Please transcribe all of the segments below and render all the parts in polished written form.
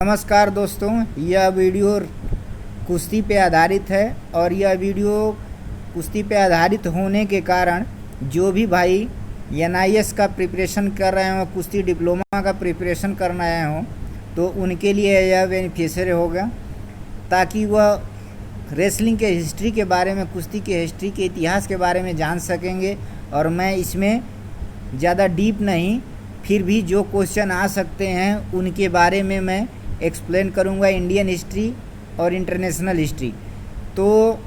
नमस्कार दोस्तों, यह वीडियो कुश्ती पे आधारित है और यह वीडियो कुश्ती पे आधारित होने के कारण जो भी भाई NIS का प्रिपरेशन कर रहे हों, कुश्ती डिप्लोमा का प्रिपरेशन करना आए हों, तो उनके लिए यह बेनिफिशियरी होगा ताकि वह रेसलिंग के हिस्ट्री के बारे में, कुश्ती के हिस्ट्री के इतिहास के बारे में जान सकेंगे। और मैं इसमें ज़्यादा डीप नहीं, फिर भी जो क्वेश्चन आ सकते हैं उनके बारे में मैं एक्सप्लेन करूंगा, इंडियन हिस्ट्री और इंटरनेशनल हिस्ट्री। तो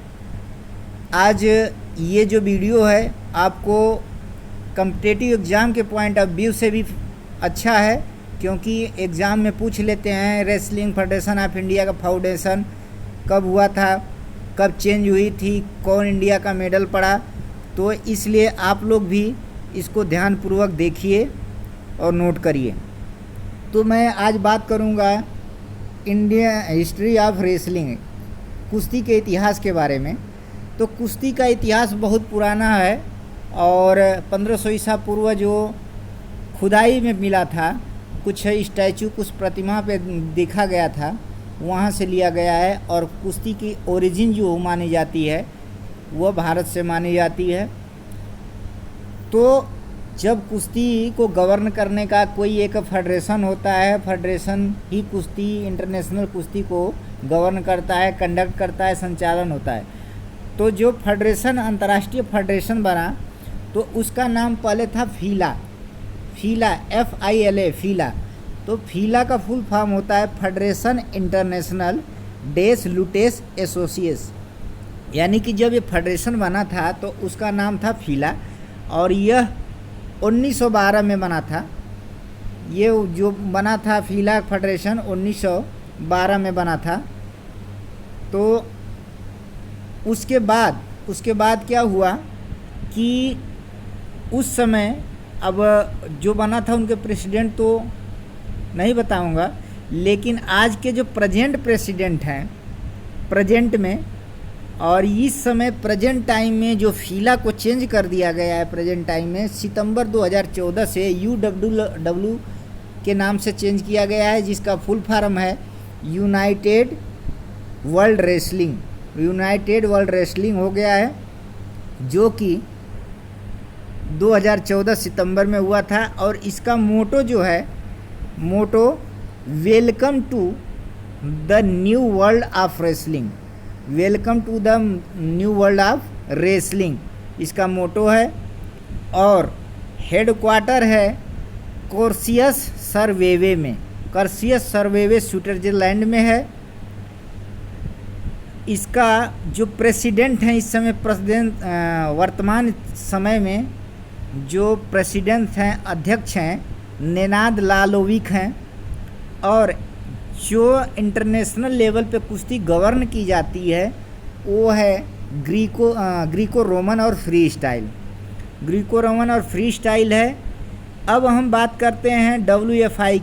आज ये जो वीडियो है आपको कॉम्पिटिटिव एग्ज़ाम के पॉइंट ऑफ व्यू से भी अच्छा है, क्योंकि एग्ज़ाम में पूछ लेते हैं रेसलिंग फेडरेशन ऑफ इंडिया का फाउंडेशन कब हुआ था, कब चेंज हुई थी, कौन इंडिया का मेडल पड़ा। तो इसलिए आप लोग भी इसको ध्यानपूर्वक देखिए और नोट करिए। तो मैं आज बात करूंगा इंडिया हिस्ट्री ऑफ रेसलिंग, कुश्ती के इतिहास के बारे में। तो कुश्ती का इतिहास बहुत पुराना है और 1500 ईसा पूर्व जो खुदाई में मिला था, कुछ स्टैचू, कुछ प्रतिमा पे देखा गया था, वहाँ से लिया गया है। और कुश्ती की ओरिजिन जो मानी जाती है वह भारत से मानी जाती है। तो जब कुश्ती को गवर्न करने का कोई एक फेडरेशन होता है, फेडरेशन ही कुश्ती, इंटरनेशनल कुश्ती को गवर्न करता है, कंडक्ट करता है, संचालन होता है। तो जो फेडरेशन, अंतर्राष्ट्रीय फेडरेशन बना, तो उसका नाम पहले था फीला, FILA, फीला। तो फीला का फुल फॉर्म होता है फेडरेशन इंटरनेशनल डेस लुटेस एसोसिएस। यानी कि जब ये फेडरेशन बना था तो उसका नाम था फीला, और यह 1912 में बना था। ये जो बना था फीला फेडरेशन 1912 में बना था। तो उसके बाद क्या हुआ कि उस समय, अब जो बना था उनके प्रेसिडेंट तो नहीं बताऊंगा, लेकिन आज के जो प्रेजेंट प्रेसिडेंट हैं प्रेजेंट में, और इस समय प्रेजेंट टाइम में जो फीला को चेंज कर दिया गया है, प्रेजेंट टाइम में सितंबर 2014 से UWW के नाम से चेंज किया गया है, जिसका फुल फॉर्म है यूनाइटेड वर्ल्ड रेसलिंग हो गया है, जो कि 2014 सितंबर में हुआ था। और इसका मोटो जो है, welcome to the new world of wrestling, welcome to the new world of wrestling, इसका मोटो है। और हेडक्वार्टर है कोर्सियस सरवेवे स्विट्जरलैंड में है। इसका जो प्रेसिडेंट है इस समय, वर्तमान समय में जो प्रेसिडेंट हैं, अध्यक्ष हैं, नेनाद लालोविक हैं। और जो इंटरनेशनल लेवल पे कुश्ती गवर्न की जाती है वो है ग्रीको रोमन और फ्री स्टाइल है। अब हम बात करते हैं WFI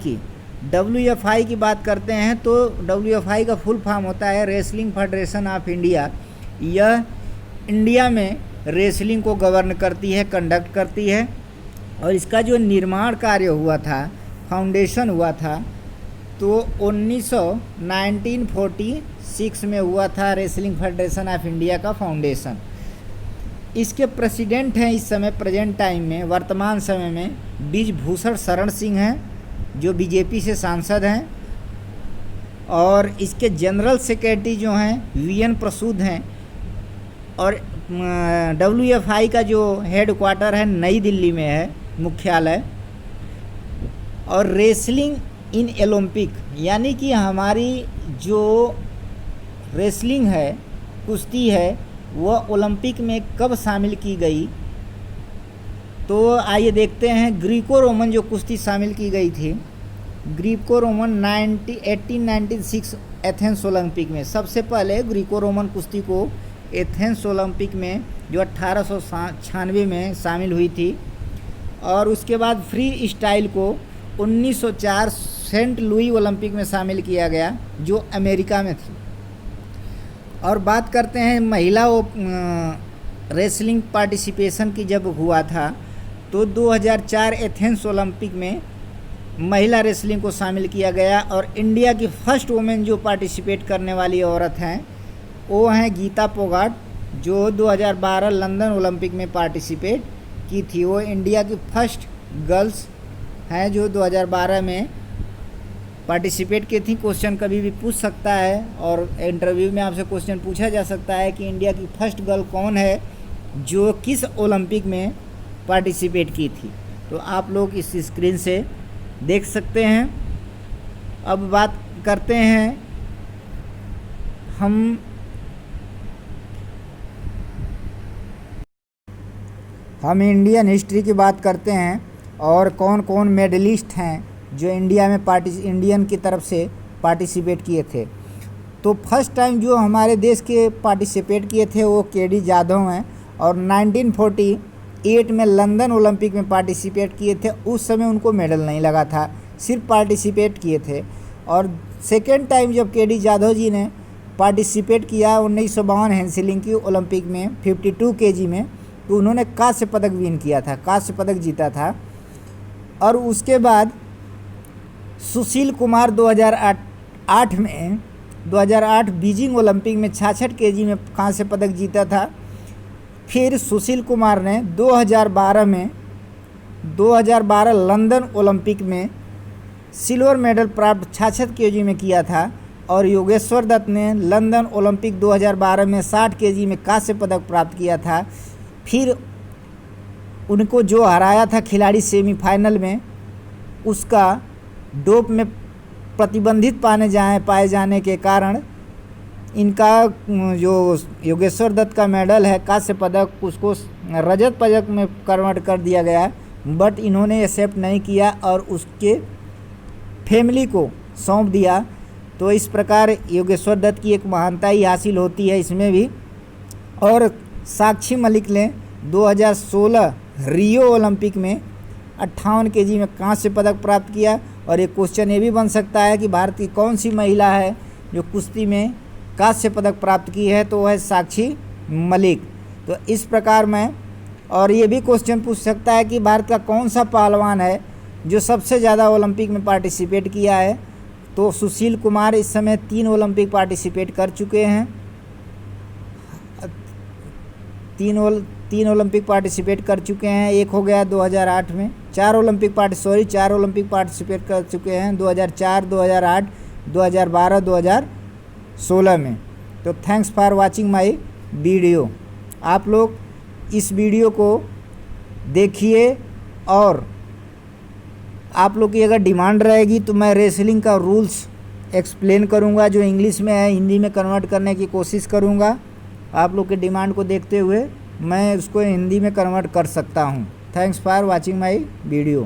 की बात करते हैं। तो WFI का फुल फॉर्म होता है रेसलिंग फेडरेशन ऑफ इंडिया। यह इंडिया में रेसलिंग को गवर्न करती है, कंडक्ट करती है। और इसका जो निर्माण कार्य हुआ था, फाउंडेशन हुआ था, तो 1946 में हुआ था रेसलिंग फेडरेशन ऑफ इंडिया का फाउंडेशन। इसके प्रेसिडेंट हैं इस समय प्रेजेंट टाइम में, वर्तमान समय में, ब्रिजभूषण शरण सिंह हैं, जो BJP से सांसद हैं। और इसके जनरल सेक्रेटरी जो हैं VN प्रसूद हैं। और WFI का जो हेड क्वार्टर है नई दिल्ली में है, मुख्यालय। और रेसलिंग इन ओलंपिक, यानी कि हमारी जो रेसलिंग है, कुश्ती है, वह ओलंपिक में कब शामिल की गई। तो आइए देखते हैं। ग्रीको रोमन जो कुश्ती शामिल की गई थी, ग्रीको रोमन 1896 एथेंस ओलंपिक में, सबसे पहले ग्रीको रोमन कुश्ती को एथेंस ओलंपिक में जो 1896 में शामिल हुई थी। और उसके बाद फ्री स्टाइल को 1904 सेंट लुई ओलंपिक में शामिल किया गया, जो अमेरिका में थी। और बात करते हैं महिला रेसलिंग पार्टिसिपेशन की। जब हुआ था तो 2004 एथेंस ओलंपिक में महिला रेसलिंग को शामिल किया गया और इंडिया की फर्स्ट वुमेन जो पार्टिसिपेट करने वाली औरत हैं वो हैं गीता फोगाट, जो 2012 लंदन ओलंपिक में पार्टिसिपेट की थी। वो इंडिया की फर्स्ट गर्ल्स हैं जो 2012 में पार्टिसिपेट की थी। क्वेश्चन कभी भी पूछ सकता है और इंटरव्यू में आपसे क्वेश्चन पूछा जा सकता है कि इंडिया की फर्स्ट गर्ल कौन है जो किस ओलंपिक में पार्टिसिपेट की थी। तो आप लोग इस स्क्रीन से देख सकते हैं। अब बात करते हैं हम इंडियन हिस्ट्री की बात करते हैं और कौन कौन मेडलिस्ट हैं जो इंडिया में इंडियन की तरफ से पार्टिसिपेट किए थे। तो फर्स्ट टाइम जो हमारे देश के पार्टिसिपेट किए थे वो केडी जाधव हैं और 1948 में लंदन ओलंपिक में पार्टिसिपेट किए थे। उस समय उनको मेडल नहीं लगा था, सिर्फ पार्टिसिपेट किए थे। और सेकेंड टाइम जब केडी जाधव जी ने पार्टिसिपेट किया 1952 हेलसिंकी ओलंपिक में 52 केजी में, तो उन्होंने कांस्य पदक विन किया था, कांस्य पदक जीता था। और उसके बाद सुशील कुमार 2008 बीजिंग ओलंपिक में 66 केजी में कांस्य पदक जीता था। फिर सुशील कुमार ने 2012 लंदन ओलंपिक में सिल्वर मेडल प्राप्त 66 केजी में किया था। और योगेश्वर दत्त ने लंदन ओलंपिक 2012 में 60 केजी में कांस्य पदक प्राप्त किया था। फिर उनको जो हराया था खिलाड़ी सेमीफाइनल में, उसका डोप में प्रतिबंधित पाए जाने के कारण इनका जो योगेश्वर दत्त का मेडल है कांस्य पदक, उसको रजत पदक में कन्वर्ट कर दिया गया। बट इन्होंने एक्सेप्ट नहीं किया और उसके फैमिली को सौंप दिया। तो इस प्रकार योगेश्वर दत्त की एक महानता ही हासिल होती है इसमें भी। और साक्षी मलिक ने 2016 रियो ओलंपिक में 58 केजी में कांस्य पदक प्राप्त किया। और एक क्वेश्चन ये भी बन सकता है कि भारत की कौन सी महिला है जो कुश्ती में कांस्य पदक प्राप्त की है, तो वह है साक्षी मलिक। तो इस प्रकार में और ये भी क्वेश्चन पूछ सकता है कि भारत का कौन सा पहलवान है जो सबसे ज़्यादा ओलंपिक में पार्टिसिपेट किया है। तो सुशील कुमार इस समय 3 ओलंपिक पार्टिसिपेट कर चुके हैं, 3 ओलंपिक पार्टिसिपेट कर चुके हैं। एक हो गया 2008 में, 4 ओलंपिक पार्टिसिपेट कर चुके हैं 2004, 2008, 2012, 2016 में। तो thanks for watching my video. आप लोग इस वीडियो को देखिए और आप लोग की अगर डिमांड रहेगी तो मैं रेसलिंग का रूल्स एक्सप्लेन करूंगा, जो इंग्लिश में है हिंदी में कन्वर्ट करने की कोशिश करूंगा। आप लोग के डिमांड को देखते हुए मैं उसको हिंदी में कन्वर्ट कर सकता हूं। Thanks for watching my video.